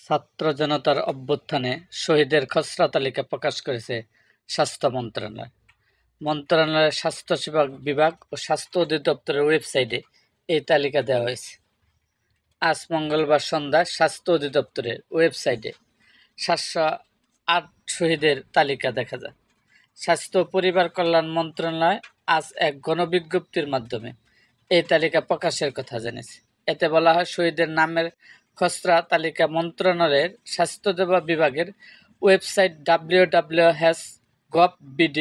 ছাত্র জনতার অভ্যুত্থানে শহীদের খসড়া তালিকা প্রকাশ করেছে স্বাস্থ্য মন্ত্রণালয়। মন্ত্রণালয়ের স্বাস্থ্য সেবা বিভাগ ও স্বাস্থ্য অধিদপ্তরের ওয়েবসাইটে এই তালিকা দেওয়া হয়েছে। আজ মঙ্গলবার সন্ধ্যায় স্বাস্থ্য অধিদপ্তরের ওয়েবসাইটে 708 শহীদের তালিকা দেখা যায়। স্বাস্থ্য ও পরিবার কল্যাণ মন্ত্রণালয় আজ এক গণবিজ্ঞপ্তির মাধ্যমে এই তালিকা প্রকাশের কথা জানিয়েছে। এতে বলা হয়, শহীদের নামের খসড়া তালিকা মন্ত্রণালয়ের স্বাস্থ্য সেবা বিভাগের ওয়েবসাইট www.gov.bd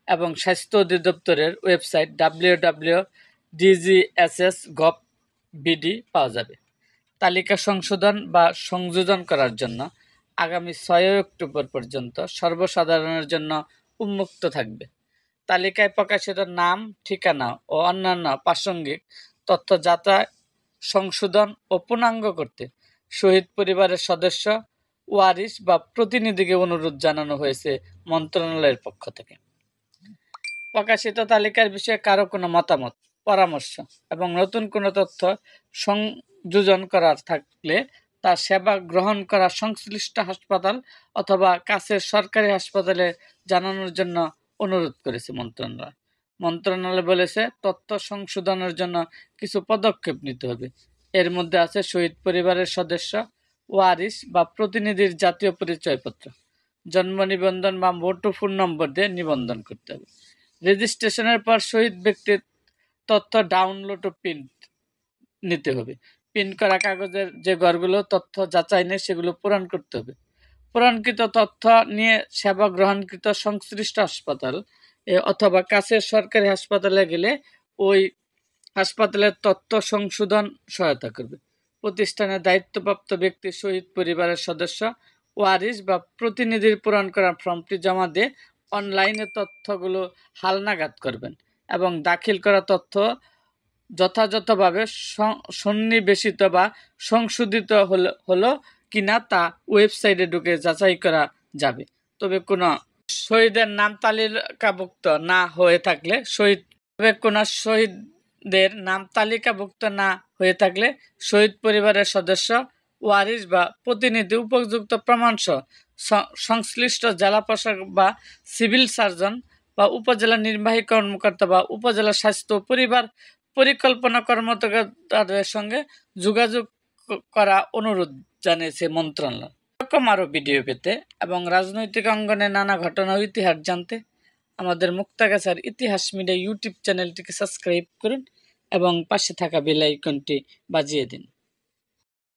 এবং স্বাস্থ্য অধিদপ্তরের ওয়েবসাইট www.dgss.gov.bd পাওয়া যাবে। তালিকা সংশোধন বা সংযোজন করার জন্য আগামী 6 অক্টোবর পর্যন্ত সর্বসাধারণের জন্য উন্মুক্ত থাকবে। তালিকায় প্রকাশিত নাম, ঠিকানা ও অন্যান্য প্রাসঙ্গিক তথ্য যাচাই, সংশোধন ও পূর্ণাঙ্গ করতে শহীদ পরিবারের সদস্য, ওয়ারিশ বা প্রতিনিধিকে অনুরোধ জানানো হয়েছে মন্ত্রণালয়ের পক্ষ থেকে। প্রকাশিত তালিকার বিষয়ে কারো কোনো মতামত, পরামর্শ এবং নতুন কোনো তথ্য সংযোজন করার থাকলে তা সেবা গ্রহণ করা সংশ্লিষ্ট হাসপাতাল অথবা কাছের সরকারি হাসপাতালে জানানোর জন্য অনুরোধ করেছে মন্ত্রণালয়। মন্ত্রণালয় বলেছে, তথ্য সংশোধনের জন্য কিছু পদক্ষেপ নিতে হবে। এর মধ্যে আছে শহীদ পরিবারের সদস্য, ওয়ারিশ বা প্রতিনিধির জাতীয় পরিচয়পত্র, জন্ম নিবন্ধন বা মুঠোফোন নম্বর দিয়ে নিবন্ধন করতে হবে। রেজিস্ট্রেশনের পর শহীদ ব্যক্তির তথ্য ডাউনলোড ও প্রিন্ট নিতে হবে। প্রিন্ট করা কাগজের যে ঘরগুলো তথ্য যাচাই নেই সেগুলো পূরণ করতে হবে। পূরণকৃত তথ্য নিয়ে সেবা গ্রহণকৃত সংশ্লিষ্ট হাসপাতাল অথবা কাছের সরকারি হাসপাতালে গেলে ওই হাসপাতালের তথ্য সংশোধন সহায়তা করবে। প্রতিষ্ঠানের দায়িত্বপ্রাপ্ত ব্যক্তি শহীদ পরিবারের সদস্য, ওয়ারিশ বা প্রতিনিধির পূরণ করা ফর্মটি জমা দিয়ে অনলাইনে তথ্যগুলো হালনাগাদ করবেন এবং দাখিল করা তথ্য যথাযথভাবে সন্নিবেশিত বা সংশোধিত হলো কিনা তা ওয়েবসাইটে ঢুকে যাচাই করা যাবে। তবে কোনো শহীদের নাম তালিকাভুক্ত না হয়ে থাকলে শহীদ পরিবারের সদস্য, ওয়ারিশ বা প্রতিনিধি উপযুক্ত প্রমাণসহ সংশ্লিষ্ট জেলা প্রশাসক বা সিভিল সার্জন বা উপজেলা নির্বাহী কর্মকর্তা বা উপজেলা স্বাস্থ্য পরিবার পরিকল্পনা কর্মকর্তাদের সঙ্গে যোগাযোগ করা অনুরোধ জানিয়েছে মন্ত্রণালয়। এরকম আরও ভিডিও পেতে এবং রাজনৈতিক অঙ্গনে নানা ঘটনা ও ইতিহাস জানতে আমাদের মুক্তাগাছার ইতিহাস মিডিয়া ইউটিউব চ্যানেলটিকে সাবস্ক্রাইব করুন এবং পাশে থাকা বেল আইকনটি বাজিয়ে দিন।